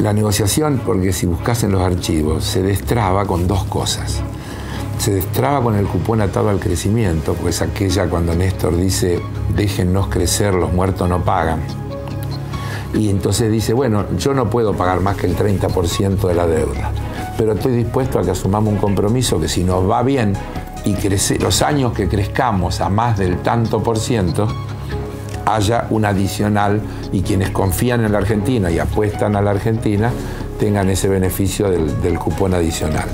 la negociación, porque si buscas en los archivos, se destraba con dos cosas. Se destraba con el cupón atado al crecimiento, pues aquella cuando Néstor dice, déjennos crecer, los muertos no pagan. Y entonces dice, bueno, yo no puedo pagar más que el 30% de la deuda, pero estoy dispuesto a que asumamos un compromiso que si nos va bien y los años que crezcamos a más del tanto por ciento, haya un adicional y quienes confían en la Argentina y apuestan a la Argentina tengan ese beneficio del cupón adicional.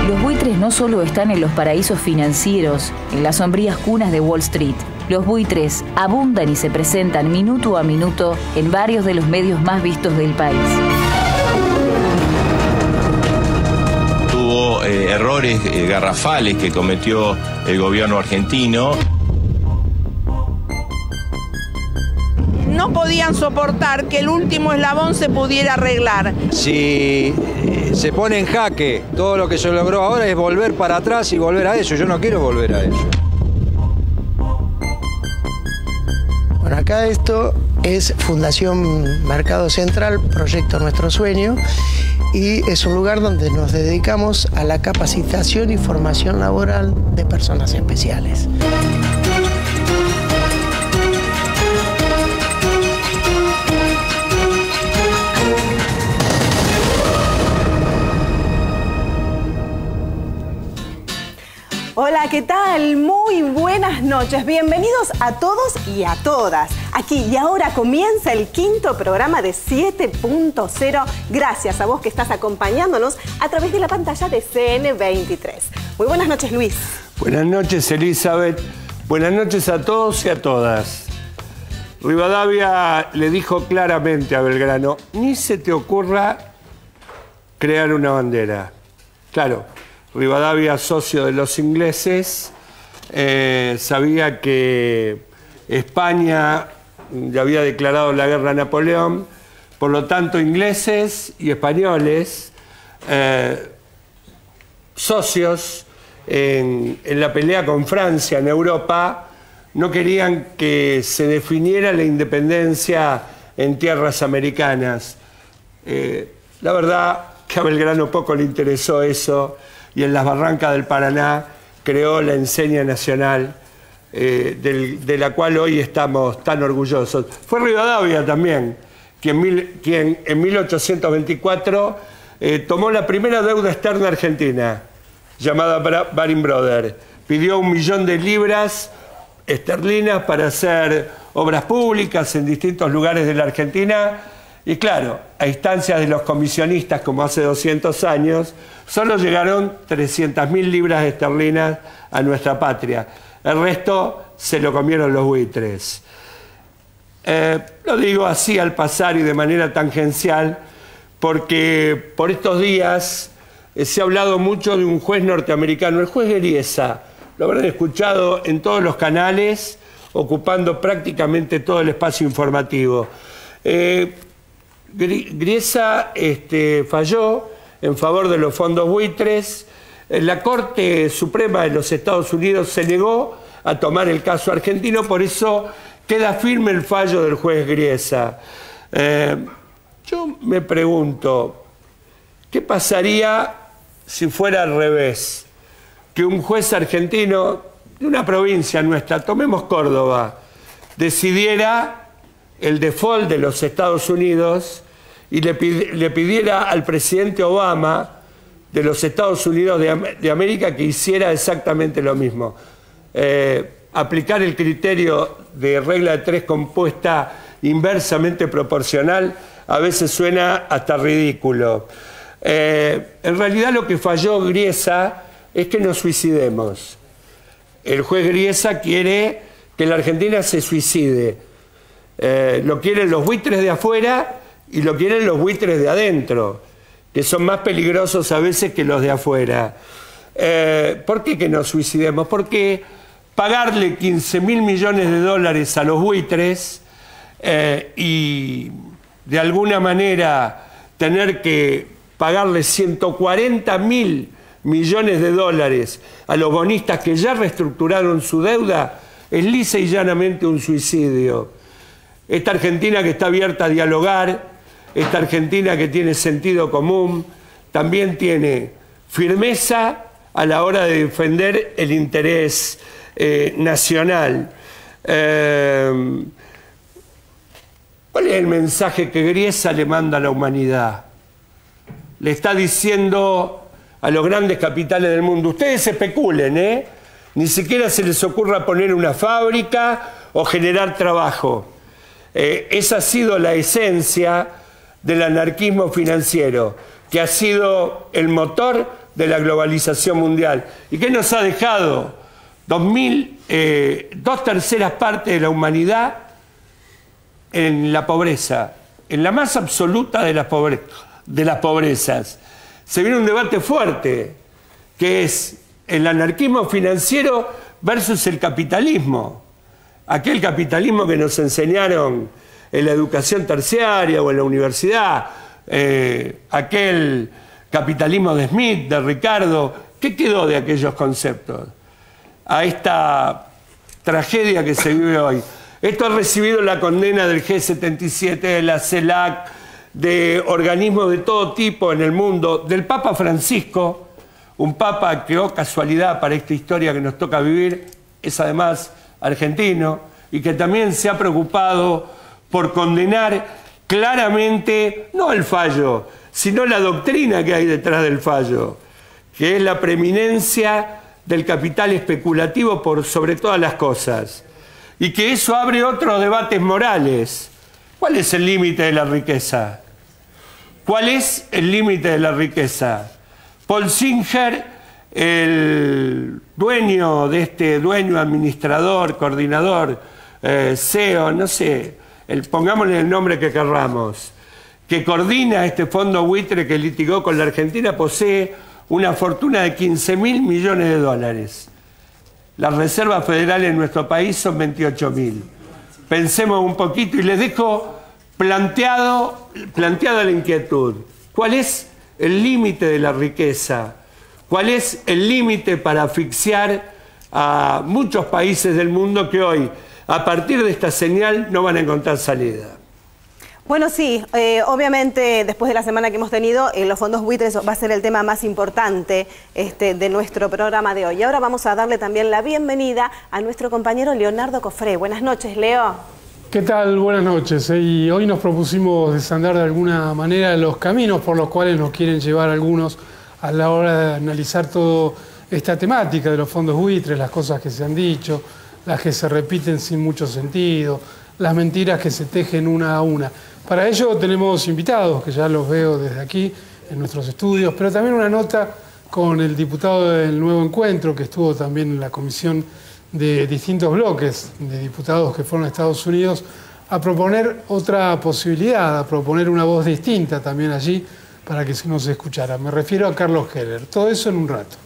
Los buitres no solo están en los paraísos financieros, en las sombrías cunas de Wall Street. Los buitres abundan y se presentan minuto a minuto en varios de los medios más vistos del país. Hubo errores garrafales que cometió el gobierno argentino. No podían soportar que el último eslabón se pudiera arreglar. Si se pone en jaque todo lo que se logró ahora es volver para atrás y volver a eso. Yo no quiero volver a eso. Bueno, acá esto es Fundación Mercado Central, Proyecto Nuestro Sueño, y es un lugar donde nos dedicamos a la capacitación y formación laboral de personas especiales. Hola, ¿qué tal? Muy buenas noches. Bienvenidos a todos y a todas. Aquí y ahora comienza el quinto programa de 7.0. Gracias a vos que estás acompañándonos a través de la pantalla de CN23. Muy buenas noches, Luis. Buenas noches, Elizabeth. Buenas noches a todos y a todas. Rivadavia le dijo claramente a Belgrano, ni se te ocurra crear una bandera. Claro. Rivadavia, socio de los ingleses, sabía que España le había declarado la guerra a Napoleón, por lo tanto ingleses y españoles, socios en la pelea con Francia en Europa, no querían que se definiera la independencia en tierras americanas. La verdad que a Belgrano poco le interesó eso, y en las barrancas del Paraná creó la enseña nacional de la cual hoy estamos tan orgullosos. Fue Rivadavia también quien en 1824 tomó la primera deuda externa argentina, llamada Baring Brothers. Pidió 1 millón de libras esterlinas para hacer obras públicas en distintos lugares de la Argentina. Y claro, a instancias de los comisionistas, como hace 200 años, solo llegaron 300.000 libras esterlinas a nuestra patria. El resto se lo comieron los buitres. Lo digo así al pasar y de manera tangencial, porque por estos días se ha hablado mucho de un juez norteamericano, el juez Griesa. Lo habrán escuchado en todos los canales, ocupando prácticamente todo el espacio informativo. Griesa falló en favor de los fondos buitres. La Corte Suprema de los Estados Unidos se negó a tomar el caso argentino, por eso queda firme el fallo del juez Griesa. Yo me pregunto, ¿qué pasaría si fuera al revés? Que un juez argentino de una provincia nuestra, tomemos Córdoba, decidiera el default de los Estados Unidos y le pidiera al presidente Obama de los Estados Unidos de América que hiciera exactamente lo mismo. Aplicar el criterio de regla de 3 compuesta inversamente proporcional a veces suena hasta ridículo. En realidad lo que falló Griesa es que nos suicidemos. El juez Griesa quiere que la Argentina se suicide. Lo quieren los buitres de afuera y lo quieren los buitres de adentro, que son más peligrosos a veces que los de afuera. ¿Por qué que nos suicidemos? Porque pagarle 15.000 millones de dólares a los buitres y de alguna manera tener que pagarle 140.000 millones de dólares a los bonistas que ya reestructuraron su deuda es lisa y llanamente un suicidio. Esta Argentina que está abierta a dialogar, esta Argentina que tiene sentido común, también tiene firmeza a la hora de defender el interés nacional. ¿Cuál es el mensaje que Griesa le manda a la humanidad? Le está diciendo a los grandes capitales del mundo, ustedes especulen, ni siquiera se les ocurra poner una fábrica o generar trabajo. Esa ha sido la esencia del anarquismo financiero, que ha sido el motor de la globalización mundial y que nos ha dejado 2/3 partes de la humanidad en la pobreza, en la más absoluta de las pobrezas. Se viene un debate fuerte, que es el anarquismo financiero versus el capitalismo. Aquel capitalismo que nos enseñaron en la educación terciaria o en la universidad, aquel capitalismo de Smith, de Ricardo, ¿qué quedó de aquellos conceptos? A esta tragedia que se vive hoy. Esto ha recibido la condena del G77, de la CELAC, de organismos de todo tipo en el mundo, del Papa Francisco, un papa que, oh casualidad para esta historia que nos toca vivir, es además argentino, y que también se ha preocupado por condenar claramente, no el fallo, sino la doctrina que hay detrás del fallo, que es la preeminencia del capital especulativo por sobre todas las cosas, y que eso abre otros debates morales. ¿Cuál es el límite de la riqueza? ¿Cuál es el límite de la riqueza? Paul Singer, el dueño de este, administrador, coordinador, CEO, no sé, pongámosle el nombre que querramos, que coordina este fondo buitre que litigó con la Argentina, posee una fortuna de 15.000 millones de dólares. Las reservas federales en nuestro país son 28.000. Pensemos un poquito y les dejo planteada la inquietud. ¿Cuál es el límite de la riqueza? ¿Cuál es el límite para asfixiar a muchos países del mundo que hoy, a partir de esta señal, no van a encontrar salida? Bueno, sí, obviamente después de la semana que hemos tenido, los fondos buitres va a ser el tema más importante de nuestro programa de hoy. Y ahora vamos a darle también la bienvenida a nuestro compañero Leonardo Cofré. Buenas noches, Leo. ¿Qué tal? Buenas noches. Y hoy nos propusimos desandar de alguna manera los caminos por los cuales nos quieren llevar algunos a la hora de analizar toda esta temática de los fondos buitres, las cosas que se han dicho, las que se repiten sin mucho sentido, las mentiras que se tejen una a una. Para ello tenemos invitados, que ya los veo desde aquí en nuestros estudios, pero también una nota con el diputado del Nuevo Encuentro, que estuvo también en la comisión de distintos bloques de diputados que fueron a Estados Unidos a proponer otra posibilidad, a proponer una voz distinta también allí para que se nos escuchara. Me refiero a Carlos Heller. Todo eso en un rato.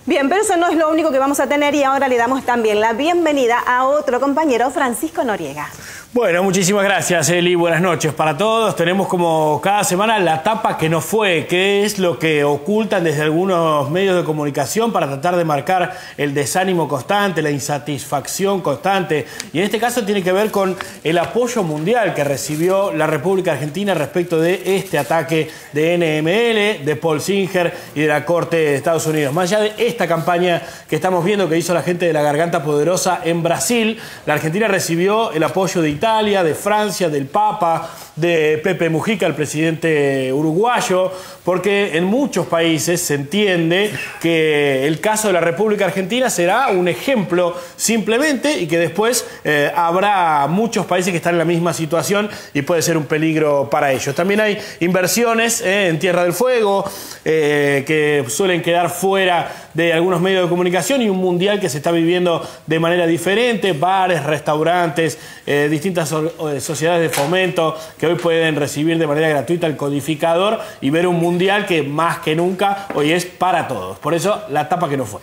Bien, pero eso no es lo único que vamos a tener y ahora le damos también la bienvenida a otro compañero, Francisco Noriega. Bueno, muchísimas gracias, Eli. Buenas noches para todos. Tenemos como cada semana la tapa que no fue, que es lo que ocultan desde algunos medios de comunicación para tratar de marcar el desánimo constante, la insatisfacción constante. Y en este caso tiene que ver con el apoyo mundial que recibió la República Argentina respecto de este ataque de NML, de Paul Singer y de la Corte de Estados Unidos. Más allá de esta campaña que estamos viendo que hizo la gente de la Garganta Poderosa en Brasil, la Argentina recibió el apoyo de Italia, de Francia, del Papa, de Pepe Mujica, el presidente uruguayo, porque en muchos países se entiende que el caso de la República Argentina será un ejemplo simplemente y que después habrá muchos países que están en la misma situación y puede ser un peligro para ellos. También hay inversiones en Tierra del Fuego que suelen quedar fuera de algunos medios de comunicación y un mundial que se está viviendo de manera diferente, bares, restaurantes, distintas sociedades de fomento que hoy pueden recibir de manera gratuita el codificador y ver un mundial que más que nunca hoy es para todos. Por eso la tapa que no fue.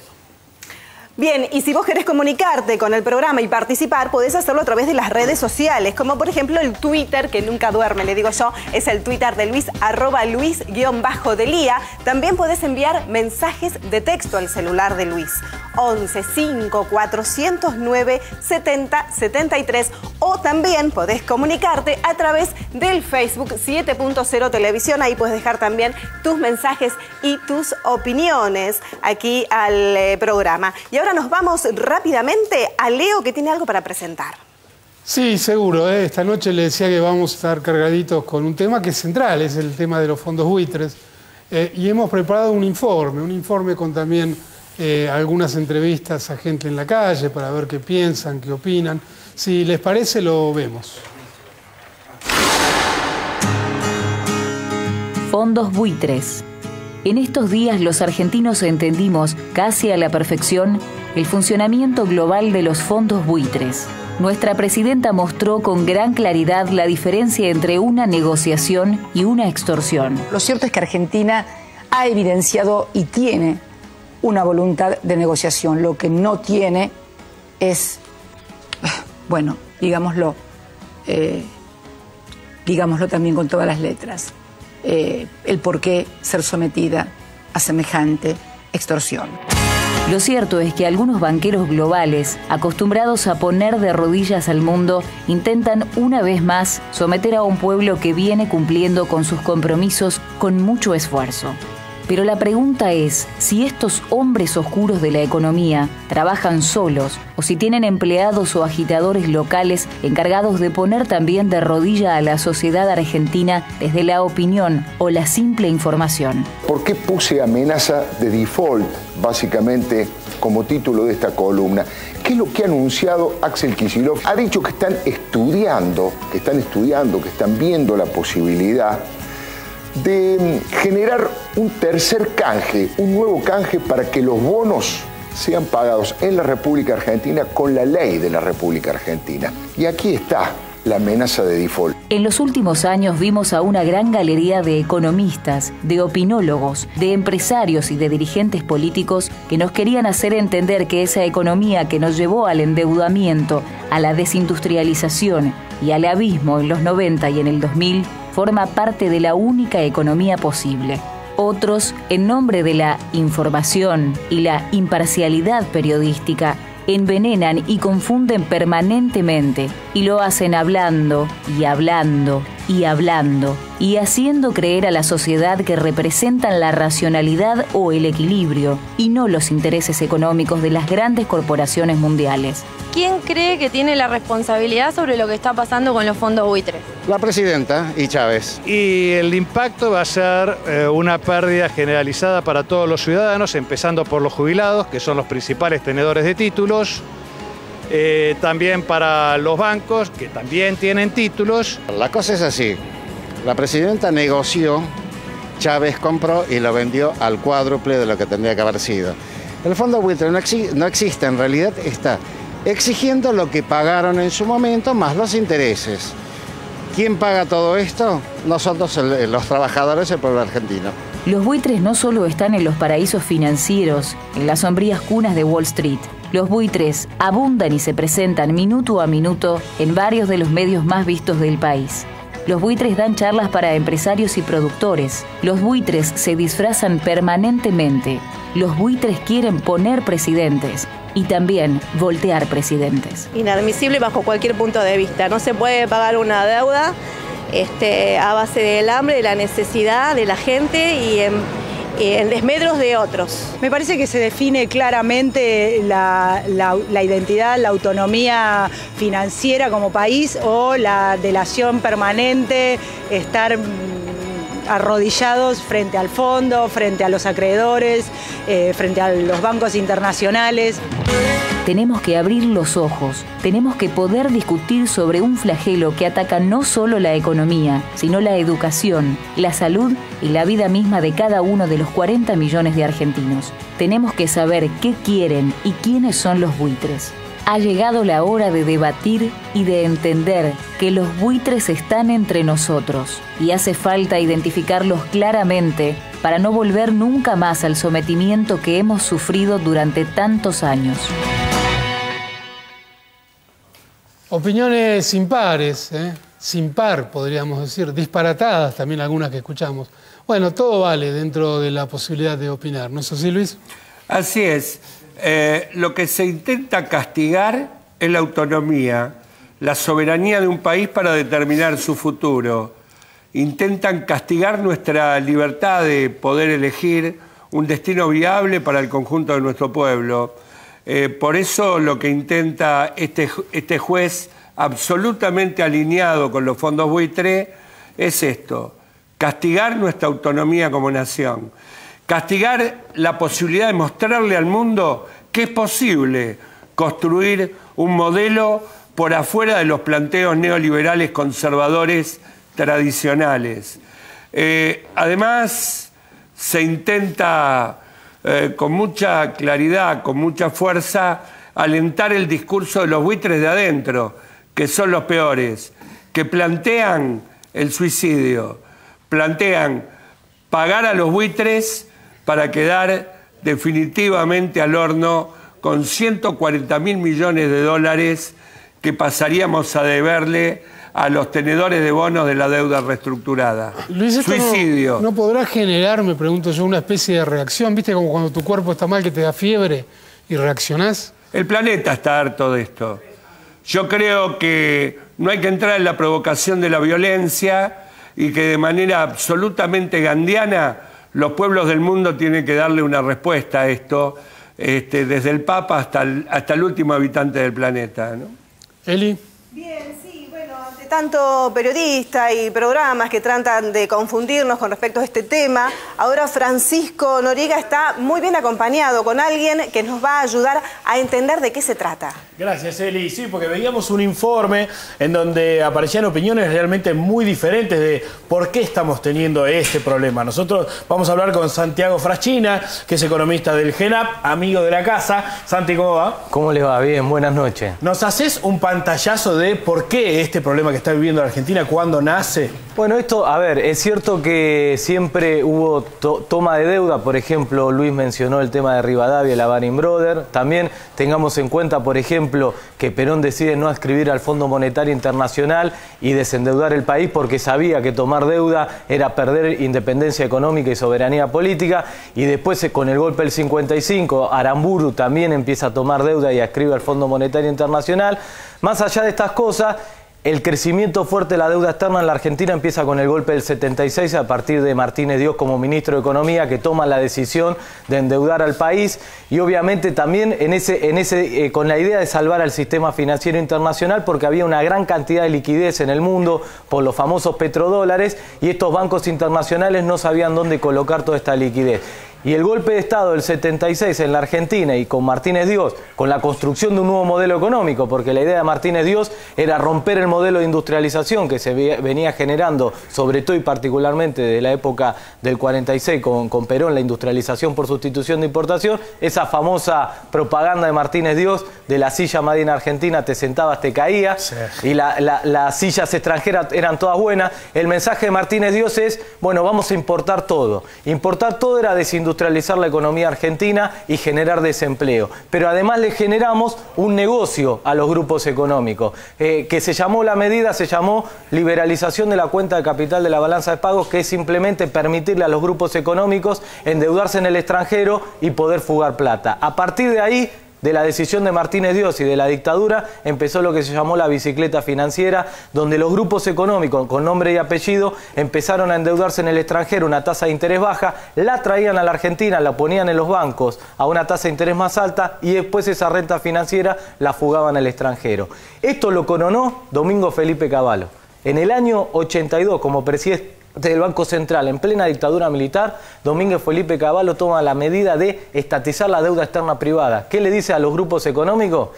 Bien, y si vos querés comunicarte con el programa y participar, podés hacerlo a través de las redes sociales, como por ejemplo el Twitter, que nunca duerme, le digo yo, es el Twitter de Luis, @Luis_Delía. También podés enviar mensajes de texto al celular de Luis, 11 5 409 70 73, o también podés comunicarte a través del Facebook 7.0 Televisión. Ahí puedes dejar también tus mensajes y tus opiniones aquí al programa. Y ahora nos vamos rápidamente a Leo, que tiene algo para presentar. Sí, seguro. Esta noche le decía que vamos a estar cargaditos con un tema que es central, es el tema de los fondos buitres. Y hemos preparado un informe con también algunas entrevistas a gente en la calle para ver qué piensan, qué opinan. Si les parece, lo vemos. Fondos buitres. En estos días los argentinos entendimos casi a la perfección el funcionamiento global de los fondos buitres. Nuestra presidenta mostró con gran claridad la diferencia entre una negociación y una extorsión. Lo cierto es que Argentina ha evidenciado y tiene una voluntad de negociación. Lo que no tiene es, bueno, digámoslo también con todas las letras, el por qué ser sometida a semejante extorsión. Lo cierto es que algunos banqueros globales, acostumbrados a poner de rodillas al mundo, intentan una vez más someter a un pueblo que viene cumpliendo con sus compromisos con mucho esfuerzo. Pero la pregunta es si estos hombres oscuros de la economía trabajan solos o si tienen empleados o agitadores locales encargados de poner también de rodilla a la sociedad argentina desde la opinión o la simple información. ¿Por qué puse amenaza de default, básicamente, como título de esta columna? ¿Qué es lo que ha anunciado Axel Kicillof? Ha dicho que están estudiando, que están viendo la posibilidad de generar un tercer canje, un nuevo canje para que los bonos sean pagados en la República Argentina con la ley de la República Argentina. Y aquí está la amenaza de default. En los últimos años vimos a una gran galería de economistas, de opinólogos, de empresarios y de dirigentes políticos que nos querían hacer entender que esa economía que nos llevó al endeudamiento, a la desindustrialización y al abismo en los 90 y en el 2000 forma parte de la única economía posible. Otros, en nombre de la información y la imparcialidad periodística, envenenan y confunden permanentemente, y lo hacen hablando y hablando y hablando, y haciendo creer a la sociedad que representan la racionalidad o el equilibrio, y no los intereses económicos de las grandes corporaciones mundiales. ¿Quién cree que tiene la responsabilidad sobre lo que está pasando con los fondos buitres? La presidenta y Chávez. Y el impacto va a ser una pérdida generalizada para todos los ciudadanos, empezando por los jubilados, que son los principales tenedores de títulos, también para los bancos, que también tienen títulos. La cosa es así, la presidenta negoció, Chávez compró y lo vendió al cuádruple de lo que tendría que haber sido. El fondo buitre no existe, en realidad está exigiendo lo que pagaron en su momento más los intereses. ¿Quién paga todo esto? Nosotros, los trabajadores, el pueblo argentino. Los buitres no solo están en los paraísos financieros, en las sombrías cunas de Wall Street. Los buitres abundan y se presentan minuto a minuto en varios de los medios más vistos del país. Los buitres dan charlas para empresarios y productores. Los buitres se disfrazan permanentemente. Los buitres quieren poner presidentes y también voltear presidentes. Inadmisible bajo cualquier punto de vista. No se puede pagar una deuda a base del hambre, de la necesidad de la gente y en desmedros de otros. Me parece que se define claramente la identidad, la autonomía financiera como país o la delación permanente, estar arrodillados frente al fondo, frente a los acreedores, frente a los bancos internacionales. Tenemos que abrir los ojos, tenemos que poder discutir sobre un flagelo que ataca no solo la economía, sino la educación, la salud y la vida misma de cada uno de los 40 millones de argentinos. Tenemos que saber qué quieren y quiénes son los buitres. Ha llegado la hora de debatir y de entender que los buitres están entre nosotros y hace falta identificarlos claramente para no volver nunca más al sometimiento que hemos sufrido durante tantos años. Opiniones impares, sin par podríamos decir, disparatadas también algunas que escuchamos. Bueno, todo vale dentro de la posibilidad de opinar, ¿no es así, Luis? Así es. Lo que se intenta castigar es la autonomía, la soberanía de un país para determinar su futuro. Intentan castigar nuestra libertad de poder elegir un destino viable para el conjunto de nuestro pueblo. Por eso lo que intenta este juez, absolutamente alineado con los fondos buitre, es esto: castigar nuestra autonomía como nación, castigar la posibilidad de mostrarle al mundo que es posible construir un modelo por afuera de los planteos neoliberales conservadores tradicionales. Además, se intenta con mucha claridad, con mucha fuerza, alentar el discurso de los buitres de adentro, que son los peores, que plantean el suicidio, plantean pagar a los buitres para quedar definitivamente al horno con 140.000 millones de dólares que pasaríamos a deberle a los tenedores de bonos de la deuda reestructurada. Luis, esto suicidio. No podrá generar, me pregunto yo, una especie de reacción, ¿viste? Como cuando tu cuerpo está mal, que te da fiebre y reaccionás. El planeta está harto de esto. Yo creo que no hay que entrar en la provocación de la violencia y que de manera absolutamente gandiana los pueblos del mundo tienen que darle una respuesta a esto, desde el Papa hasta el último habitante del planeta, ¿no? Eli. Bien, sí, bueno, ante tanto periodista y programas que tratan de confundirnos con respecto a este tema, ahora Francisco Noriega está muy bien acompañado con alguien que nos va a ayudar a entender de qué se trata. Gracias, Eli. Sí, porque veíamos un informe en donde aparecían opiniones realmente muy diferentes de por qué estamos teniendo este problema. Nosotros vamos a hablar con Santiago Fraschina, que es economista del GENAP, amigo de la casa. Santi, ¿cómo va? ¿Cómo les va? Bien, buenas noches. ¿Nos haces un pantallazo de por qué este problema que está viviendo la Argentina, cuándo nace? Bueno, esto, a ver, es cierto que siempre hubo toma de deuda. Por ejemplo, Luis mencionó el tema de Rivadavia y la Baring Brothers. También tengamos en cuenta, por ejemplo, que Perón decide no adscribir al Fondo Monetario Internacional y desendeudar el país porque sabía que tomar deuda era perder independencia económica y soberanía política. Y después, con el golpe del 55, Aramburu también empieza a tomar deuda y adscribe al Fondo Monetario Internacional. Más allá de estas cosas, el crecimiento fuerte de la deuda externa en la Argentina empieza con el golpe del 76 a partir de Martínez Dios como ministro de Economía, que toma la decisión de endeudar al país y obviamente también con la idea de salvar al sistema financiero internacional, porque había una gran cantidad de liquidez en el mundo por los famosos petrodólares y estos bancos internacionales no sabían dónde colocar toda esta liquidez. Y el golpe de Estado del 76 en la Argentina y con Martínez Dios, con la construcción de un nuevo modelo económico, porque la idea de Martínez Dios era romper el modelo de industrialización que se venía generando, sobre todo y particularmente desde la época del 46 con Perón, la industrialización por sustitución de importación, esa famosa propaganda de Martínez Dios de la silla Made in Argentina, te sentabas, te caías, sí. Y las sillas extranjeras eran todas buenas. El mensaje de Martínez Dios es, bueno, vamos a importar todo. Importar todo era desindustrializar la economía argentina y generar desempleo. Pero además le generamos un negocio a los grupos económicos, que la medida se llamó liberalización de la cuenta de capital de la balanza de pagos, que es simplemente permitirle a los grupos económicos endeudarse en el extranjero y poder fugar plata. A partir de ahí, de la decisión de Martínez Dios y de la dictadura, empezó lo que se llamó la bicicleta financiera, donde los grupos económicos con nombre y apellido empezaron a endeudarse en el extranjero, una tasa de interés baja, la traían a la Argentina, la ponían en los bancos a una tasa de interés más alta y después esa renta financiera la fugaban al extranjero. Esto lo coronó Domingo Felipe Cavallo. En el año 82, como presidente del Banco Central, en plena dictadura militar, Domingo Felipe Cavallo toma la medida de estatizar la deuda externa privada. ¿Qué le dice a los grupos económicos?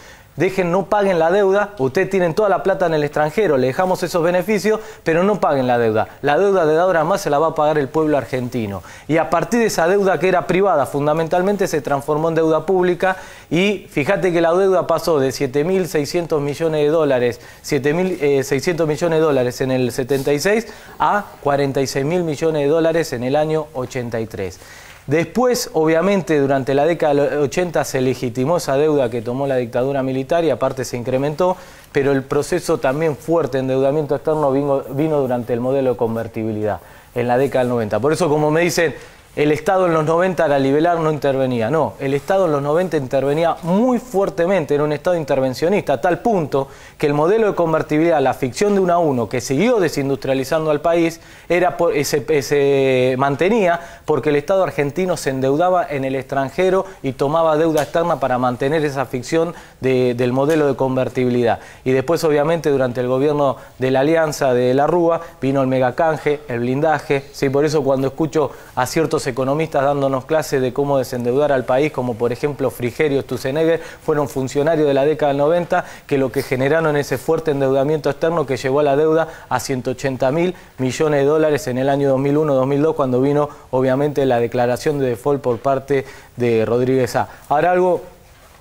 no paguen la deuda, ustedes tienen toda la plata en el extranjero, le dejamos esos beneficios, pero no paguen la deuda. La deuda de ahora más se la va a pagar el pueblo argentino. Y a partir de esa deuda que era privada, fundamentalmente se transformó en deuda pública, y fíjate que la deuda pasó de 7.600 millones de dólares, 7.600 millones de dólares en el 76 a 46.000 millones de dólares en el año 83. Después, obviamente, durante la década de los 80 se legitimó esa deuda que tomó la dictadura militar y aparte se incrementó, pero el proceso también fuerte de endeudamiento externo vino durante el modelo de convertibilidad, en la década del 90. Por eso, como me dicen, el Estado en los 90 al liberar no intervenía. No, el Estado en los 90 intervenía muy fuertemente, era un Estado intervencionista, a tal punto que el modelo de convertibilidad, la ficción de 1 a 1, que siguió desindustrializando al país, se mantenía porque el Estado argentino se endeudaba en el extranjero y tomaba deuda externa para mantener esa ficción del modelo de convertibilidad. Y después, obviamente, durante el gobierno de la Alianza de la Rúa, vino el megacanje, el blindaje. ¿Sí? Por eso cuando escucho a ciertos economistas dándonos clases de cómo desendeudar al país, como por ejemplo Frigerio, Sturzenegger, fueron funcionarios de la década del 90 que lo que generaron ese fuerte endeudamiento externo que llevó a la deuda a 180.000 millones de dólares en el año 2001-2002, cuando vino obviamente la declaración de default por parte de Rodríguez A. Ahora, algo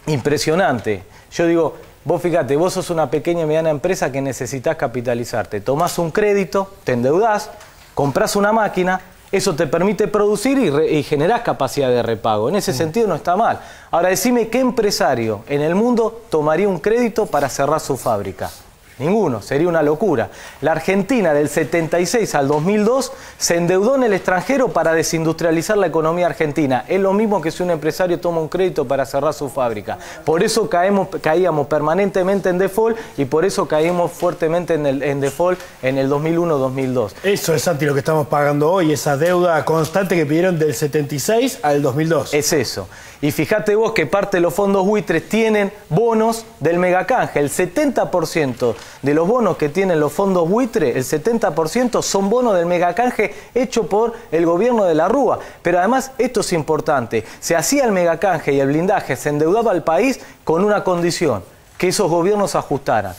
impresionante, yo digo, vos fíjate, vos sos una pequeña y mediana empresa que necesitas capitalizarte, tomás un crédito, te endeudás, comprás una máquina, eso te permite producir y generás capacidad de repago. En ese sentido no está mal. Ahora decime, ¿qué empresario en el mundo tomaría un crédito para cerrar su fábrica? Ninguno, sería una locura. La Argentina del 76 al 2002 se endeudó en el extranjero para desindustrializar la economía argentina. Es lo mismo que si un empresario toma un crédito para cerrar su fábrica. Por eso caíamos permanentemente en default y por eso caímos fuertemente en default en el 2001-2002. Eso es, Santi, lo que estamos pagando hoy, esa deuda constante que pidieron del 76 al 2002. Es eso. Y fíjate vos que parte de los fondos buitres tienen bonos del megacanje. El 70% de los bonos que tienen los fondos buitres, el 70% son bonos del megacanje hecho por el gobierno de la Rúa. Pero además, esto es importante, se hacía el megacanje y el blindaje, se endeudaba al país con una condición, que esos gobiernos ajustaran.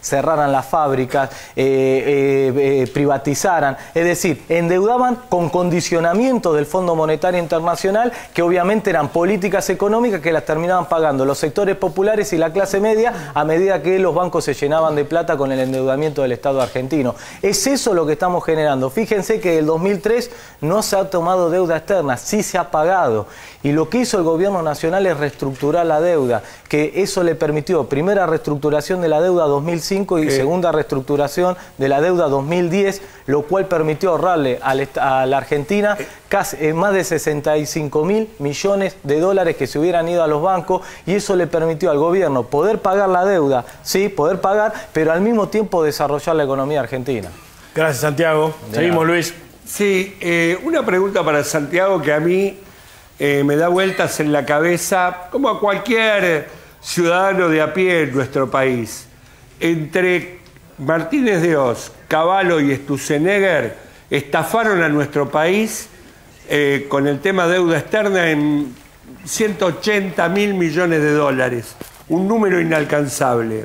Cerraran las fábricas, privatizaran, es decir, endeudaban con condicionamiento del Fondo Monetario Internacional, que obviamente eran políticas económicas que las terminaban pagando los sectores populares y la clase media a medida que los bancos se llenaban de plata con el endeudamiento del Estado argentino. Es eso lo que estamos generando. Fíjense que del 2003 no se ha tomado deuda externa, sí se ha pagado. Y lo que hizo el gobierno nacional es reestructurar la deuda, que eso le permitió, primera reestructuración de la deuda 2005 y segunda reestructuración de la deuda 2010, lo cual permitió ahorrarle a la Argentina casi más de 65.000 millones de dólares que se hubieran ido a los bancos, y eso le permitió al gobierno poder pagar la deuda, sí, poder pagar, pero al mismo tiempo desarrollar la economía argentina. Gracias, Santiago. Seguimos, Luis. Sí, una pregunta para Santiago que a mí me da vueltas en la cabeza, como a cualquier ciudadano de a pie en nuestro país. Entre Martínez de Oz, Cavallo y Sturzenegger estafaron a nuestro país con el tema deuda externa en 180.000 millones de dólares, un número inalcanzable.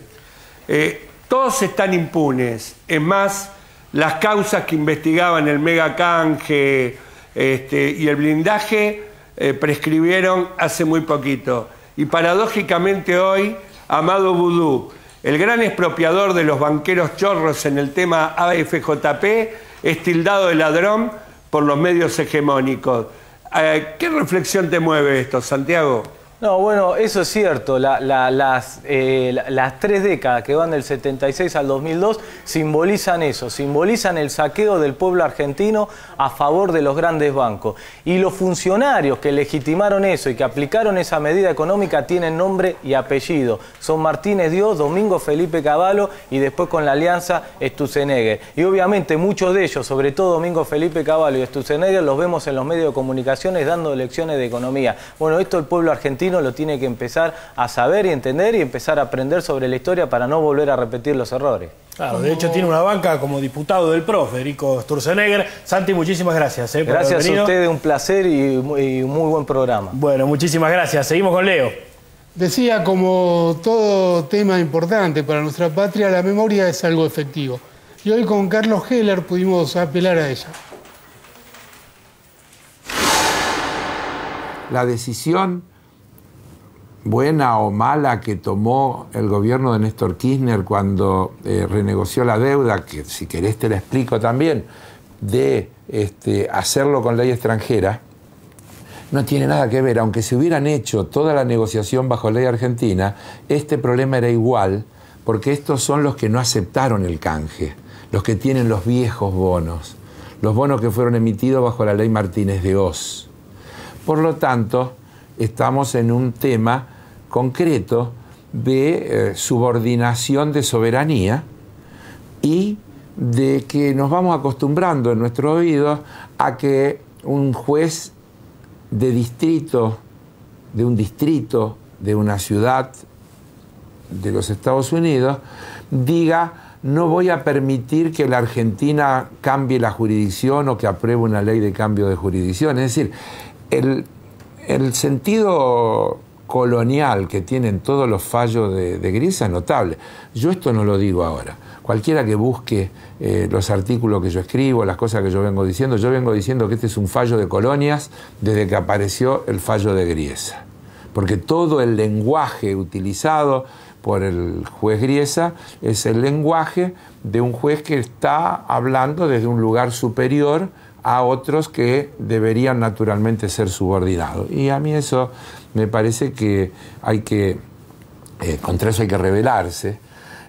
Todos están impunes, es más, las causas que investigaban el megacanje y el blindaje prescribieron hace muy poquito. Y paradójicamente hoy, Amado Boudou, el gran expropiador de los banqueros chorros en el tema AFJP, es tildado de ladrón por los medios hegemónicos. ¿Qué reflexión te mueve esto, Santiago? No, bueno, eso es cierto. Las 3 décadas que van del 76 al 2002 simbolizan eso, simbolizan el saqueo del pueblo argentino a favor de los grandes bancos. Y los funcionarios que legitimaron eso y que aplicaron esa medida económica tienen nombre y apellido. Son Martínez de Oz, Domingo Felipe Cavallo y después con la alianza Sturzenegger. Y obviamente muchos de ellos, sobre todo Domingo Felipe Cavallo y Sturzenegger, los vemos en los medios de comunicaciones dando lecciones de economía. Bueno, esto el pueblo argentino argentino lo tiene que empezar a saber y entender y empezar a aprender sobre la historia para no volver a repetir los errores. Claro, de hecho tiene una banca como diputado del PRO, Federico Sturzenegger. Santi, muchísimas gracias por gracias haber venido. A ustedes, un placer y un muy buen programa. Bueno, muchísimas gracias. Seguimos con Leo. Decía, como todo tema importante para nuestra patria, la memoria es algo efectivo. Y hoy con Carlos Heller pudimos apelar a ella. La decisión, buena o mala, que tomó el gobierno de Néstor Kirchner cuando renegoció la deuda, que si querés te la explico también, de hacerlo con ley extranjera, no tiene nada que ver. Aunque se hubieran hecho toda la negociación bajo ley argentina, este problema era igual, porque estos son los que no aceptaron el canje, los que tienen los viejos bonos, los bonos que fueron emitidos bajo la ley Martínez de Oz. Por lo tanto, estamos en un tema concreto de subordinación de soberanía y de que nos vamos acostumbrando en nuestro oído a que un juez de distrito, de una ciudad de los Estados Unidos, diga: no voy a permitir que la Argentina cambie la jurisdicción o que apruebe una ley de cambio de jurisdicción. Es decir, el sentido colonial que tienen todos los fallos de Griesa es notable. Yo esto no lo digo ahora. Cualquiera que busque los artículos que yo escribo, las cosas que yo vengo diciendo que este es un fallo de colonias desde que apareció el fallo de Griesa. Porque todo el lenguaje utilizado por el juez Griesa es el lenguaje de un juez que está hablando desde un lugar superior a otros que deberían naturalmente ser subordinados. Y a mí eso me parece que hay que, contra eso hay que rebelarse.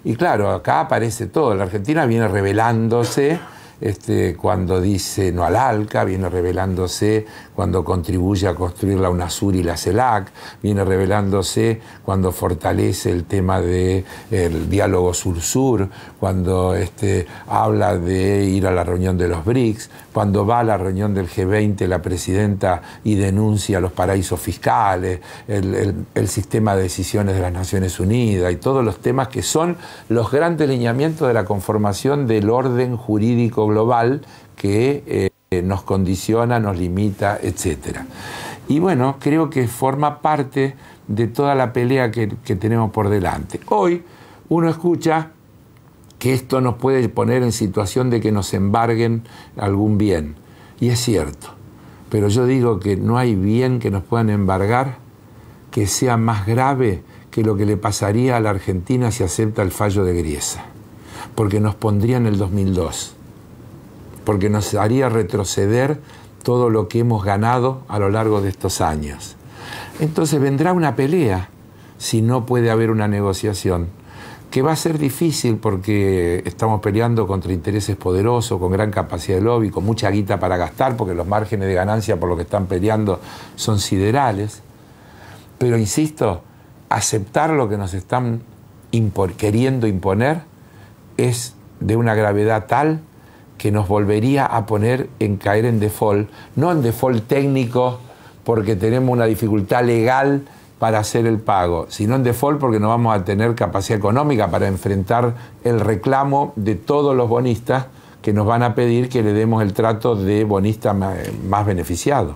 Y claro, acá aparece todo. La Argentina viene rebelándose cuando dice no al ALCA, viene rebelándose cuando contribuye a construir la UNASUR y la CELAC, viene rebelándose cuando fortalece el tema del diálogo sur-sur, cuando habla de ir a la reunión de los BRICS, cuando va a la reunión del G20 la presidenta y denuncia los paraísos fiscales, el sistema de decisiones de las Naciones Unidas y todos los temas que son los grandes lineamientos de la conformación del orden jurídico global que nos condiciona, nos limita, etc. Y bueno, creo que forma parte de toda la pelea que tenemos por delante. Hoy uno escucha que esto nos puede poner en situación de que nos embarguen algún bien. Y es cierto. Pero yo digo que no hay bien que nos puedan embargar que sea más grave que lo que le pasaría a la Argentina si acepta el fallo de Griesa. Porque nos pondría en el 2002. Porque nos haría retroceder todo lo que hemos ganado a lo largo de estos años. Entonces vendrá una pelea si no puede haber una negociación, que va a ser difícil porque estamos peleando contra intereses poderosos, con gran capacidad de lobby, con mucha guita para gastar, porque los márgenes de ganancia por lo que están peleando son siderales. Pero insisto, aceptar lo que nos están queriendo imponer es de una gravedad tal que nos volvería a poner en caer en default, no en default técnico porque tenemos una dificultad legal para hacer el pago, sino en default porque no vamos a tener capacidad económica para enfrentar el reclamo de todos los bonistas que nos van a pedir que le demos el trato de bonista más beneficiado.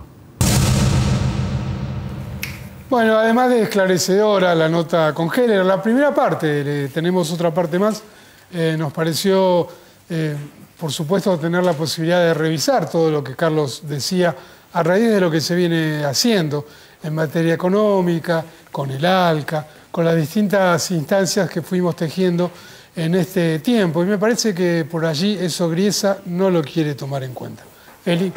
Bueno, además de esclarecedora la nota con Heller, la primera parte, tenemos otra parte más, nos pareció, por supuesto, tener la posibilidad de revisar todo lo que Carlos decía a raíz de lo que se viene haciendo en materia económica, con el ALCA, con las distintas instancias que fuimos tejiendo en este tiempo. Y me parece que por allí eso Griesa no lo quiere tomar en cuenta. Eli.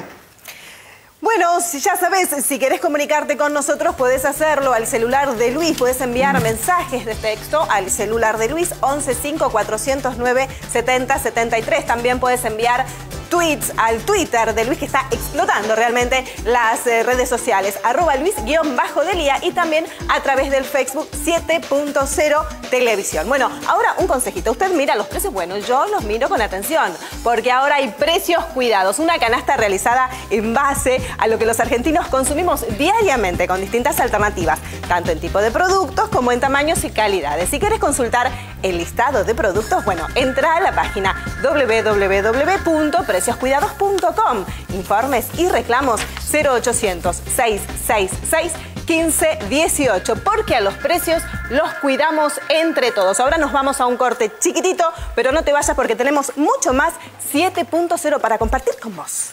Bueno, ya sabes, si querés comunicarte con nosotros, podés hacerlo al celular de Luis. Podés enviar mensajes de texto al celular de Luis, 115-409-7073. También podés enviar tweets, al Twitter de Luis, que está explotando realmente las redes sociales, @Luis_Delia, y también a través del Facebook 7.0 Televisión. Bueno, ahora un consejito. Usted mira los precios, bueno, yo los miro con atención, porque ahora hay precios cuidados. Una canasta realizada en base a lo que los argentinos consumimos diariamente, con distintas alternativas, tanto en tipo de productos como en tamaños y calidades. Si quieres consultar el listado de productos, bueno, entra a la página www.precioscuidados.com. Informes y reclamos 0800-666-1518, porque a los precios los cuidamos entre todos. Ahora nos vamos a un corte chiquitito, pero no te vayas porque tenemos mucho más 7.0 para compartir con vos.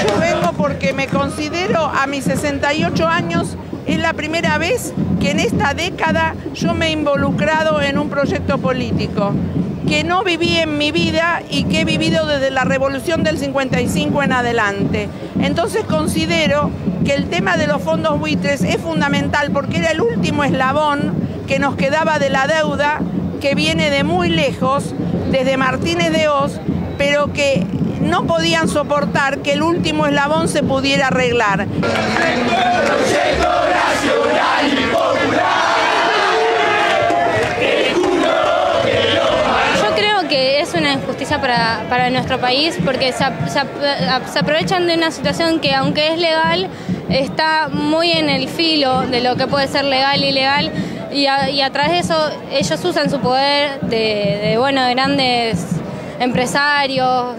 Yo vengo porque me considero, a mis 68 años, es la primera vez que en esta década yo me he involucrado en un proyecto político que no viví en mi vida y que he vivido desde la Revolución del 55 en adelante. Entonces considero que el tema de los fondos buitres es fundamental porque era el último eslabón que nos quedaba de la deuda que viene de muy lejos, desde Martínez de Hoz, pero que no podían soportar que el último eslabón se pudiera arreglar. Yo creo que es una injusticia para nuestro país porque se aprovechan de una situación que, aunque es legal, está muy en el filo de lo que puede ser legal y ilegal, y a través de eso ellos usan su poder de grandes empresarios,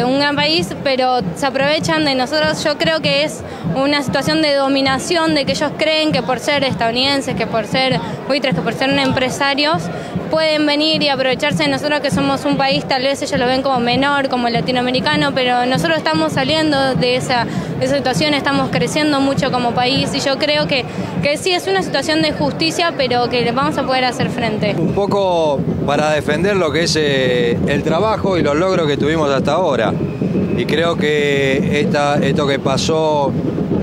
un gran país, pero se aprovechan de nosotros. Yo creo que es una situación de dominación, de que ellos creen que por ser estadounidenses, que por ser buitres, que por ser empresarios, pueden venir y aprovecharse de nosotros, que somos un país, tal vez ellos lo ven como menor, como latinoamericano, pero nosotros estamos saliendo de esa situación, estamos creciendo mucho como país, y yo creo que sí es una situación de justicia, pero que vamos a poder hacer frente. Un poco para defender lo que es el trabajo y los logros que tuvimos hasta ahora. Y creo que esto que pasó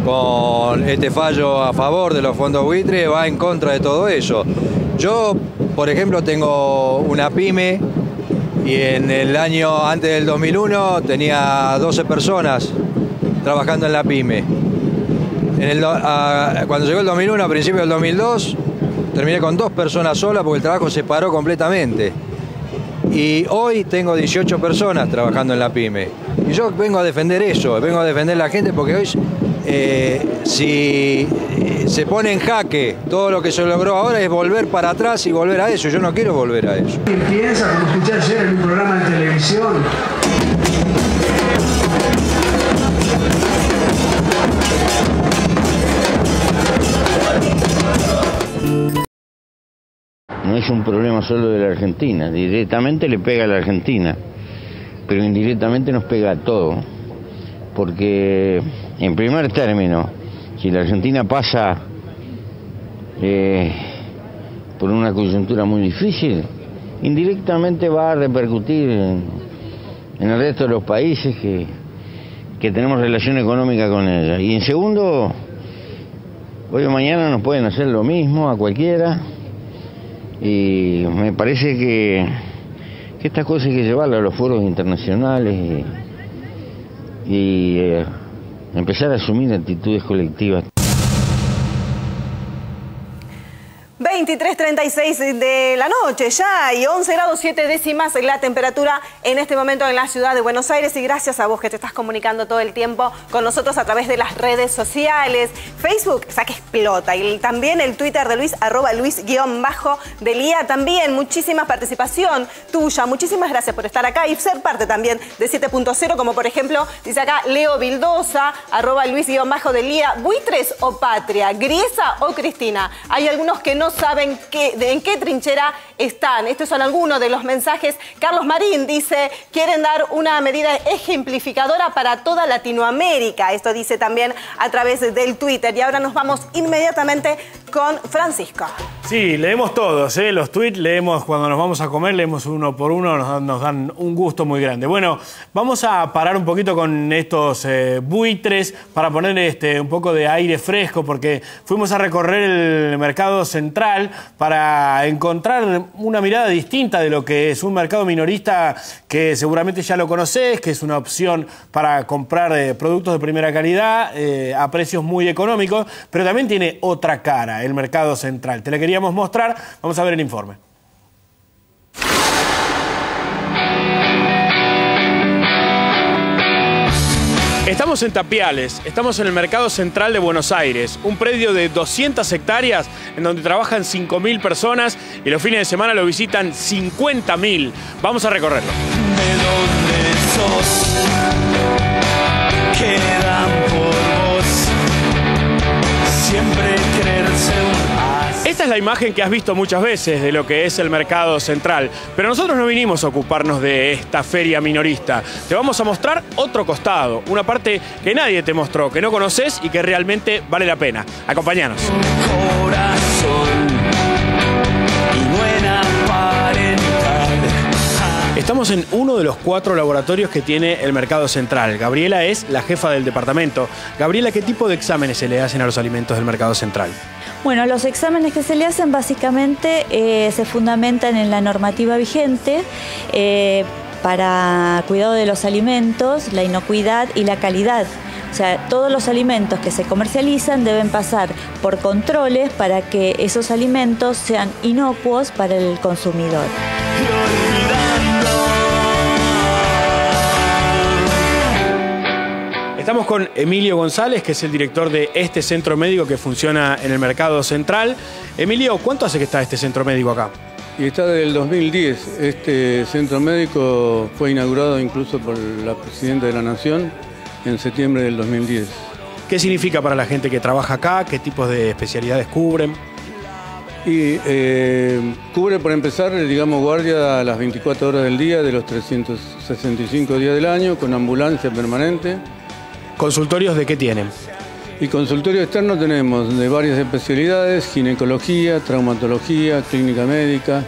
con este fallo a favor de los fondos buitres va en contra de todo eso. Yo, por ejemplo, tengo una pyme y en el año antes del 2001 tenía 12 personas trabajando en la pyme. Cuando llegó el 2001, a principios del 2002, terminé con 2 personas solas porque el trabajo se paró completamente. Y hoy tengo 18 personas trabajando en la pyme. Y yo vengo a defender eso, vengo a defender a la gente porque hoy, si se pone en jaque todo lo que se logró ahora, es volver para atrás y volver a eso. Yo no quiero volver a eso. Piensa, como escuché ayer en un programa de televisión. No es un problema solo de la Argentina, directamente le pega a la Argentina, pero indirectamente nos pega a todo, porque en primer término, si la Argentina pasa por una coyuntura muy difícil, indirectamente va a repercutir en el resto de los países que tenemos relación económica con ella. Y en segundo, hoy o mañana nos pueden hacer lo mismo a cualquiera. Y me parece que estas cosas hay que llevarlas a los foros internacionales y empezar a asumir actitudes colectivas. 23:36 de la noche ya, y 11 grados 7 décimas la temperatura en este momento en la ciudad de Buenos Aires, y gracias a vos que te estás comunicando todo el tiempo con nosotros a través de las redes sociales. Facebook, o sea, que explota, y también el Twitter de Luis, @Luis_Delia, también muchísima participación tuya. Muchísimas gracias por estar acá y ser parte también de 7.0, como por ejemplo, dice acá Leo Vildosa, @Luis_Delia, ¿buitres o patria? ¿Griesa o Cristina? Hay algunos que no saben en qué trinchera están. Estos son algunos de los mensajes. Carlos Marín dice, quieren dar una medida ejemplificadora para toda Latinoamérica. Esto dice también a través del Twitter. Y ahora nos vamos inmediatamente con Francisco. Sí, leemos todos, los tweets, leemos cuando nos vamos a comer, leemos uno por uno, nos dan un gusto muy grande. Bueno, vamos a parar un poquito con estos buitres para poner un poco de aire fresco, porque fuimos a recorrer el mercado central para encontrar una mirada distinta de lo que es un mercado minorista que seguramente ya lo conocés, que es una opción para comprar productos de primera calidad a precios muy económicos, pero también tiene otra cara, el mercado central. Te la queríamos mostrar, vamos a ver el informe. Estamos en Tapiales, estamos en el Mercado Central de Buenos Aires, un predio de 200 hectáreas en donde trabajan 5.000 personas y los fines de semana lo visitan 50.000. Vamos a recorrerlo. ¿De dónde sos? Quedan por vos siempre creerse un... Esta es la imagen que has visto muchas veces de lo que es el mercado central, pero nosotros no vinimos a ocuparnos de esta feria minorista. Te vamos a mostrar otro costado, una parte que nadie te mostró, que no conoces y que realmente vale la pena. Acompáñanos. Estamos en uno de los 4 laboratorios que tiene el mercado central. Gabriela es la jefa del departamento. Gabriela, ¿qué tipo de exámenes se le hacen a los alimentos del mercado central? Bueno, los exámenes que se le hacen básicamente se fundamentan en la normativa vigente para cuidado de los alimentos, la inocuidad y la calidad. O sea, todos los alimentos que se comercializan deben pasar por controles para que esos alimentos sean inocuos para el consumidor. Estamos con Emilio González, que es el director de este centro médico que funciona en el mercado central. Emilio, ¿cuánto hace que está este centro médico acá? Y está desde el 2010. Este centro médico fue inaugurado incluso por la Presidenta de la Nación en septiembre del 2010. ¿Qué significa para la gente que trabaja acá? ¿Qué tipos de especialidades cubren? Y cubre, por empezar, digamos, guardia a las 24 horas del día de los 365 días del año, con ambulancia permanente. ¿Consultorios de qué tienen? Y consultorio externo tenemos de varias especialidades: ginecología, traumatología, clínica médica.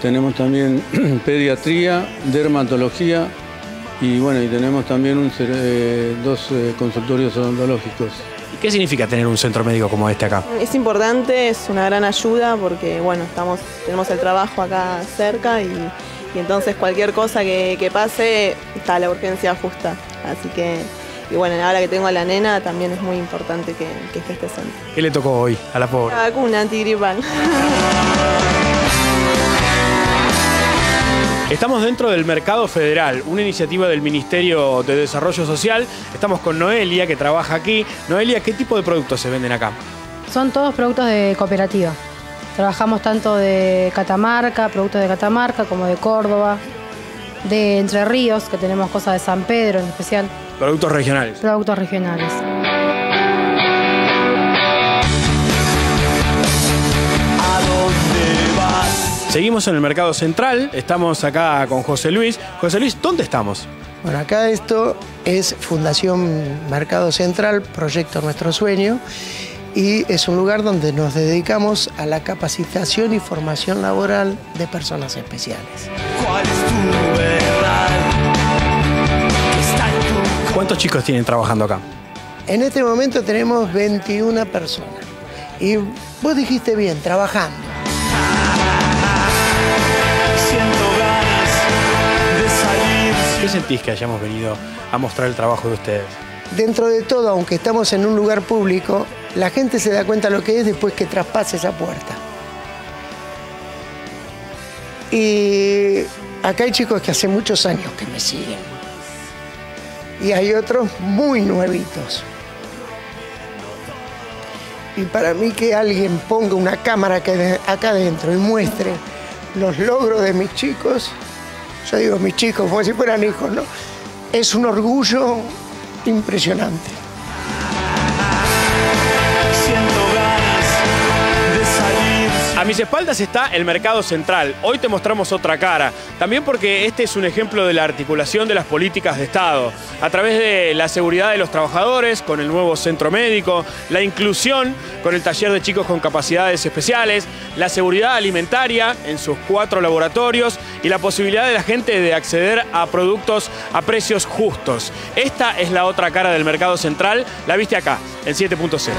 Tenemos también pediatría, dermatología y bueno, y tenemos también dos consultorios odontológicos. ¿Y qué significa tener un centro médico como este acá? Es importante, es una gran ayuda porque bueno, tenemos el trabajo acá cerca y entonces cualquier cosa que pase está la urgencia justa. Así que, y bueno, ahora que tengo a la nena también es muy importante que esté este centro. ¿Qué le tocó hoy a la pobre? La vacuna antigripal. Estamos dentro del Mercado Federal, una iniciativa del Ministerio de Desarrollo Social. Estamos con Noelia, que trabaja aquí. Noelia, ¿qué tipo de productos se venden acá? Son todos productos de cooperativa. Trabajamos tanto de Catamarca, productos de Catamarca, como de Córdoba, de Entre Ríos, que tenemos cosas de San Pedro en especial. Productos regionales. Productos regionales. Seguimos en el Mercado Central, estamos acá con José Luis. José Luis, ¿dónde estamos? Bueno, acá esto es Fundación Mercado Central, Proyecto Nuestro Sueño, y es un lugar donde nos dedicamos a la capacitación y formación laboral de personas especiales. ¿Cuál es tu verdad? ¿Cuántos chicos tienen trabajando acá? En este momento tenemos 21 personas. Y vos dijiste bien, trabajando. ¿Qué sentís que hayamos venido a mostrar el trabajo de ustedes? Dentro de todo, aunque estamos en un lugar público, la gente se da cuenta lo que es después que traspasa esa puerta. Y acá hay chicos que hace muchos años que me siguen. Y hay otros muy nuevitos. Y para mí que alguien ponga una cámara acá adentro y muestre los logros de mis chicos, yo digo mis chicos como si fueran hijos, ¿no? Es un orgullo impresionante. A mis espaldas está el Mercado Central. Hoy te mostramos otra cara. También porque este es un ejemplo de la articulación de las políticas de Estado. A través de la seguridad de los trabajadores, con el nuevo centro médico, la inclusión con el taller de chicos con capacidades especiales, la seguridad alimentaria en sus 4 laboratorios y la posibilidad de la gente de acceder a productos a precios justos. Esta es la otra cara del Mercado Central. La viste acá, en 7.0.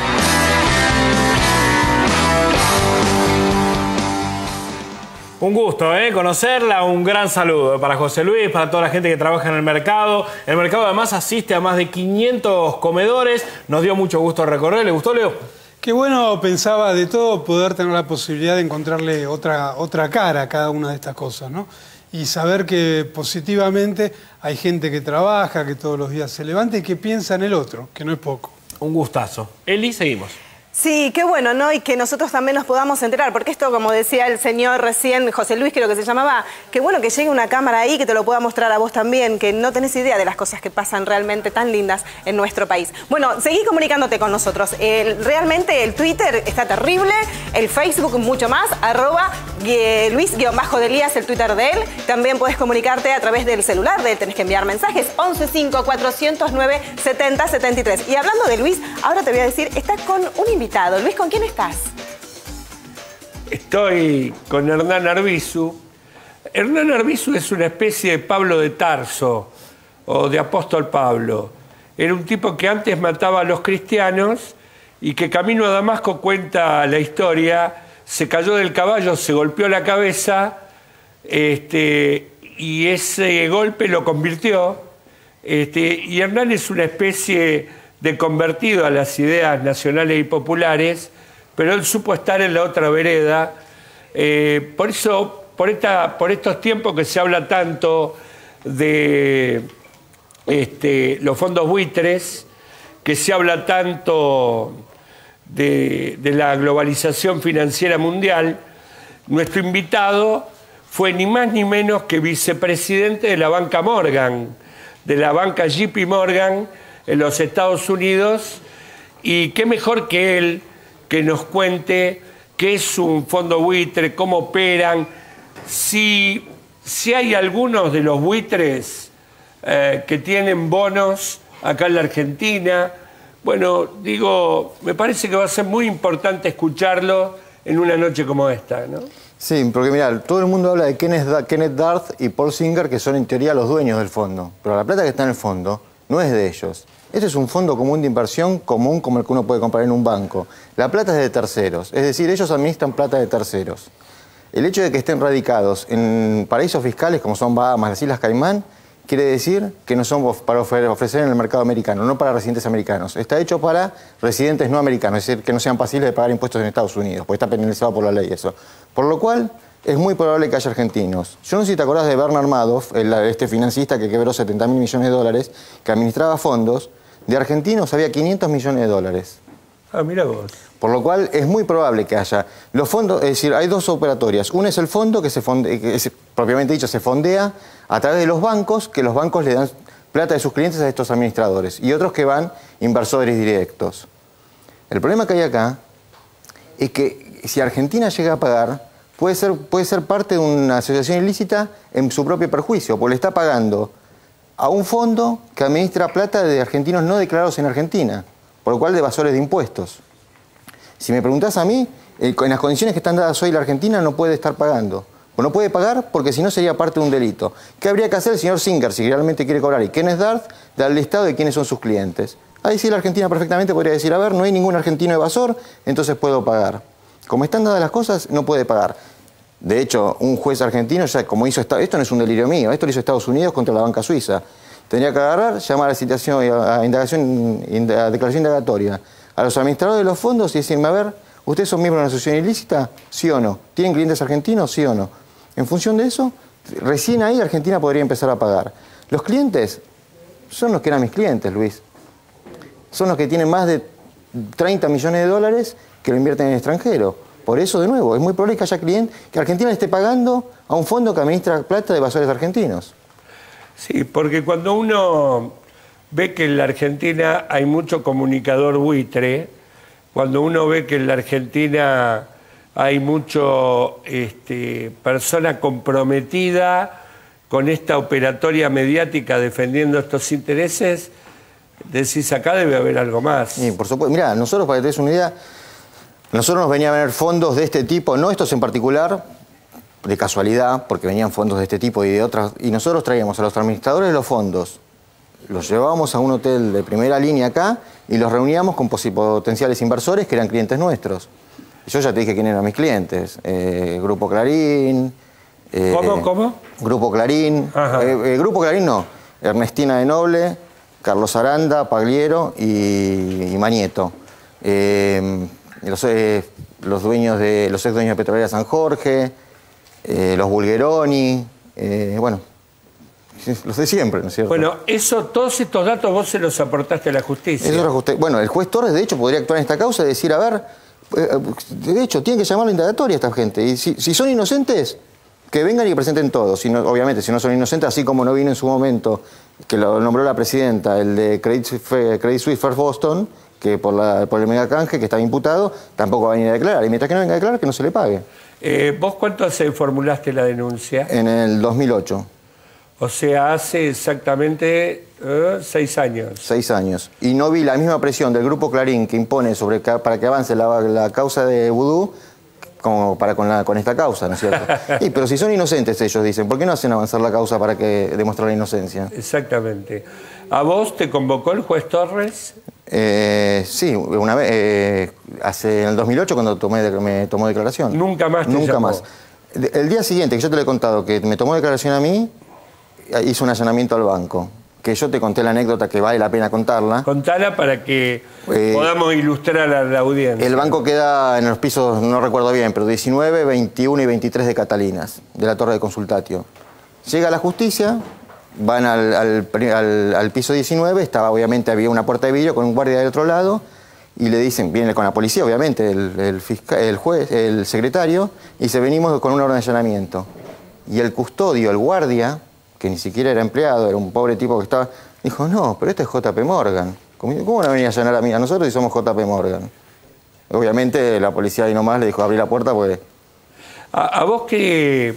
Un gusto conocerla, un gran saludo para José Luis, para toda la gente que trabaja en el mercado. El mercado además asiste a más de 500 comedores. Nos dio mucho gusto recorrer. ¿Le gustó, Leo? Qué bueno, pensaba de todo poder tener la posibilidad de encontrarle otra cara a cada una de estas cosas, ¿no? Y saber que positivamente hay gente que trabaja, que todos los días se levanta y que piensa en el otro, que no es poco. Un gustazo. Eli, seguimos. Sí, qué bueno, ¿no? Y que nosotros también nos podamos enterar, porque esto, como decía el señor recién, José Luis, creo que se llamaba, qué bueno que llegue una cámara ahí que te lo pueda mostrar a vos también, que no tenés idea de las cosas que pasan realmente tan lindas en nuestro país. Bueno, seguí comunicándote con nosotros. Realmente el Twitter está terrible, el Facebook mucho más, @Luis_Delías, el Twitter de él. También puedes comunicarte a través del celular de él, tenés que enviar mensajes, 1154097073. Y hablando de Luis, ahora te voy a decir, estás con un invitado. Luis, ¿con quién estás? Estoy con Hernán Arbizu. Hernán Arbizu es una especie de Pablo de Tarso o de apóstol Pablo. Era un tipo que antes mataba a los cristianos y que camino a Damasco, cuenta la historia, se cayó del caballo, se golpeó la cabeza y ese golpe lo convirtió. Y Hernán es una especie de convertido a las ideas nacionales y populares, pero él supo estar en la otra vereda. Por eso, por estos tiempos que se habla tanto de los fondos buitres, que se habla tanto de la globalización financiera mundial, nuestro invitado fue ni más ni menos que vicepresidente de la banca Morgan, de la banca JP Morgan, en los Estados Unidos, y qué mejor que él que nos cuente qué es un fondo buitre, cómo operan, si hay algunos de los buitres que tienen bonos acá en la Argentina. Bueno, digo, me parece que va a ser muy importante escucharlo en una noche como esta, ¿no? Sí, porque mirá, todo el mundo habla de Kenneth Darth y Paul Singer, que son en teoría los dueños del fondo, pero la plata que está en el fondo no es de ellos. Este es un fondo común de inversión común como el que uno puede comprar en un banco. La plata es de terceros, es decir, ellos administran plata de terceros. El hecho de que estén radicados en paraísos fiscales como son Bahamas, las Islas Caimán, quiere decir que no son para ofrecer en el mercado americano, no para residentes americanos. Está hecho para residentes no americanos, es decir, que no sean pasibles de pagar impuestos en Estados Unidos, porque está penalizado por la ley eso. Por lo cual, es muy probable que haya argentinos. Yo no sé si te acordás de Bernard Madoff, este financista que quebró 70.000 millones de dólares, que administraba fondos. De argentinos había 500 millones de dólares. Ah, mira vos. Por lo cual es muy probable que haya. Los fondos, es decir, hay dos operatorias. Una es el fondo que propiamente dicho se fondea a través de los bancos, que los bancos le dan plata de sus clientes a estos administradores. Y otros que van inversores directos. El problema que hay acá es que si Argentina llega a pagar, puede ser parte de una asociación ilícita en su propio perjuicio, porque le está pagando a un fondo que administra plata de argentinos no declarados en Argentina, por lo cual de evasores de impuestos. Si me preguntás a mí, en las condiciones que están dadas hoy la Argentina no puede estar pagando. O no puede pagar porque si no sería parte de un delito. ¿Qué habría que hacer el señor Singer si realmente quiere cobrar? Y Kenneth Darth, dar el listado de quiénes son sus clientes. Ahí sí la Argentina perfectamente podría decir, a ver, no hay ningún argentino evasor, entonces puedo pagar. Como están dadas las cosas, no puede pagar. De hecho, un juez argentino, ya como hizo esto no es un delirio mío, esto lo hizo Estados Unidos contra la banca suiza. Tendría que agarrar, llamar a la citación, a declaración indagatoria a los administradores de los fondos y decirme, a ver, ¿ustedes son miembros de una asociación ilícita? ¿Sí o no? ¿Tienen clientes argentinos? ¿Sí o no? En función de eso, recién ahí Argentina podría empezar a pagar. Los clientes son los que eran mis clientes, Luis. Son los que tienen más de 30 millones de dólares que lo invierten en el extranjero. Por eso, de nuevo, es muy probable que haya clientes que Argentina le esté pagando a un fondo que administra plata de evasores argentinos. Sí, porque cuando uno ve que en la Argentina hay mucho comunicador buitre, cuando uno ve que en la Argentina hay mucho persona comprometida con esta operatoria mediática defendiendo estos intereses, decís acá debe haber algo más. Sí, por supuesto. Mirá, nosotros, para que te des una idea, nosotros nos venían a venir fondos de este tipo, no estos en particular, de casualidad, porque venían fondos de este tipo y de otras, y nosotros traíamos a los administradores de los fondos, los llevábamos a un hotel de primera línea acá y los reuníamos con potenciales inversores que eran clientes nuestros. Yo ya te dije quién eran mis clientes. Grupo Clarín. ¿Cómo? Grupo Clarín. Grupo Clarín no. Ernestina de Noble, Carlos Aranda, Pagliero y Manieto. Los ex dueños de Petrolera San Jorge, los Bulgeroni, bueno, los de siempre, ¿no es cierto? Bueno, todos estos datos vos se los aportaste a la justicia. Bueno, el juez Torres, de hecho, podría actuar en esta causa y decir, a ver, de hecho, tienen que llamar a la indagatoria a esta gente. Y si son inocentes, que vengan y presenten todo. Obviamente, si no son inocentes, así como no vino en su momento, que lo nombró la presidenta, el de Credit Suisse First Boston, que por el megacanje que estaba imputado, tampoco va a venir a declarar. Y mientras que no venga a declarar, que no se le pague. ¿Vos cuánto hace formulaste la denuncia? En el 2008. O sea, hace exactamente 6 años. 6 años. Y no vi la misma presión del Grupo Clarín que impone para que avance la causa de Vudú como con esta causa, ¿no es cierto? Pero si son inocentes, ellos dicen, ¿por qué no hacen avanzar la causa para demostrar la inocencia? Exactamente. ¿A vos te convocó el juez Torres? Sí, una vez, en el 2008 cuando me tomó declaración. ¿Nunca más te Nunca llamó? más. El día siguiente, que yo te lo he contado, que me tomó declaración a mí, hizo un allanamiento al banco. Que yo te conté la anécdota que vale la pena contarla. Contala para que podamos ilustrar a la audiencia. El banco queda en los pisos, no recuerdo bien, pero 19, 21 y 23 de Catalinas, de la Torre de Consultatio. Llega la justicia, van al piso 19, obviamente había una puerta de vidrio con un guardia del otro lado, y le dicen, viene con la policía, obviamente, el juez, el secretario, y dice, venimos con una orden de allanamiento. Y el custodio, el guardia, que ni siquiera era empleado, era un pobre tipo que estaba, dijo, no, pero este es JP Morgan. ¿Cómo no venía a allanar a nosotros si somos JP Morgan? Obviamente la policía ahí nomás le dijo, abrí la puerta, pues... A vos que,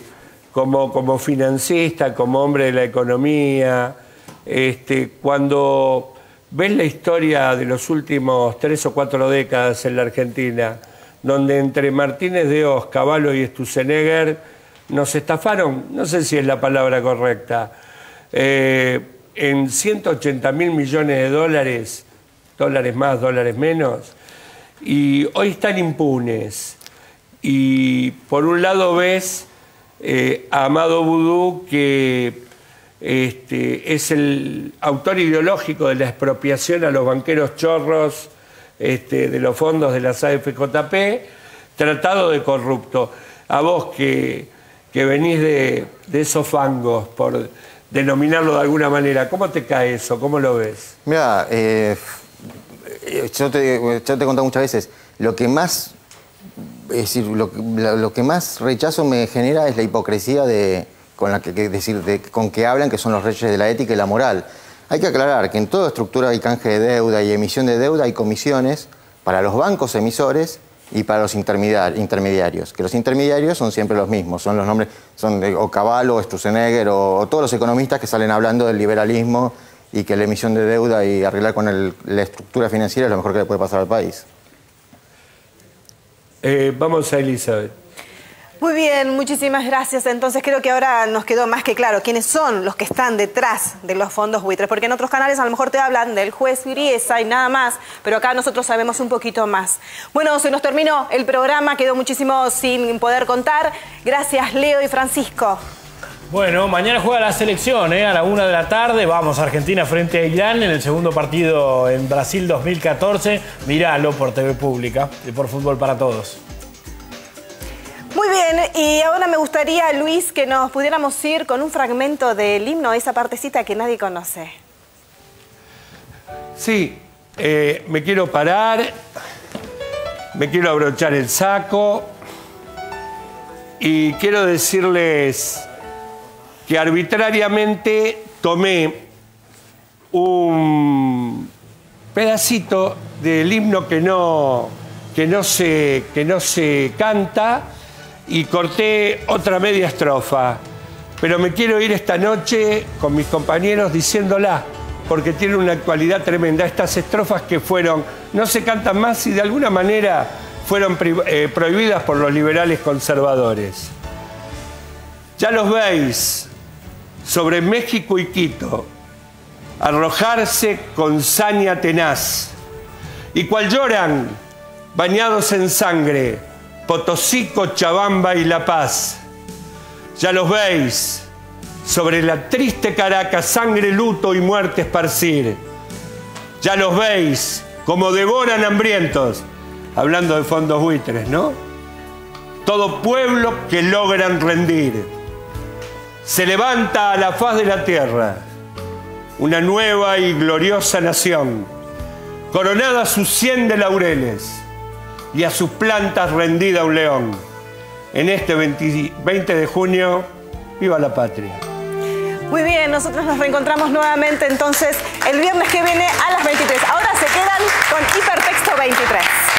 como financista, como hombre de la economía, cuando ves la historia de los últimos 3 o 4 décadas en la Argentina, donde entre Martínez de Oz, Cavallo y Sturzenegger nos estafaron, no sé si es la palabra correcta, en 180.000 millones de dólares, dólares más, dólares menos, y hoy están impunes. Y por un lado ves a Amado Vudú, que es el autor ideológico de la expropiación a los banqueros chorros de los fondos de las AFJP, tratado de corrupto. A vos que venís de esos fangos, por denominarlo de alguna manera, ¿cómo te cae eso? ¿Cómo lo ves? Mira, yo te he contado muchas veces, lo que más rechazo me genera es la hipocresía con que hablan que son los reyes de la ética y la moral. Hay que aclarar que en toda estructura hay canje de deuda y emisión de deuda, hay comisiones para los bancos emisores y para los intermediarios, que los intermediarios son siempre los mismos, son los nombres, o Cavallo, o Sturzenegger, o todos los economistas que salen hablando del liberalismo y que la emisión de deuda y arreglar con la estructura financiera es lo mejor que le puede pasar al país. Vamos a Elizabeth. Muy bien, muchísimas gracias. Entonces creo que ahora nos quedó más que claro quiénes son los que están detrás de los fondos buitres, porque en otros canales a lo mejor te hablan del juez Griesa y nada más, pero acá nosotros sabemos un poquito más. Bueno, se nos terminó el programa, quedó muchísimo sin poder contar. Gracias, Leo y Francisco. Bueno, mañana juega la selección, a la 1 de la tarde. Vamos a Argentina frente a Irán en el segundo partido en Brasil 2014. Míralo por TV Pública y por Fútbol para Todos. Muy bien, y ahora me gustaría, Luis, que nos pudiéramos ir con un fragmento del himno, esa partecita que nadie conoce. Sí, me quiero parar, me quiero abrochar el saco y quiero decirles que arbitrariamente tomé un pedacito del himno que no que no se canta y corté otra media estrofa. Pero me quiero ir esta noche con mis compañeros diciéndola, porque tiene una actualidad tremenda. Estas estrofas que no se cantan más y de alguna manera fueron prohibidas por los liberales conservadores. Ya los veis sobre México y Quito arrojarse con saña tenaz, y cual lloran bañados en sangre Potosí, Cochabamba y La Paz. Ya los veis sobre la triste Caracas sangre, luto y muerte esparcir. Ya los veis como devoran hambrientos, hablando de fondos buitres, ¿no? Todo pueblo que logran rendir. Se levanta a la faz de la tierra una nueva y gloriosa nación, coronada a sus 100 de laureles y a sus plantas rendida un león. En este 20 de junio, ¡viva la patria! Muy bien, nosotros nos reencontramos nuevamente entonces el viernes que viene a las 23. Ahora se quedan con Hipertexto 23.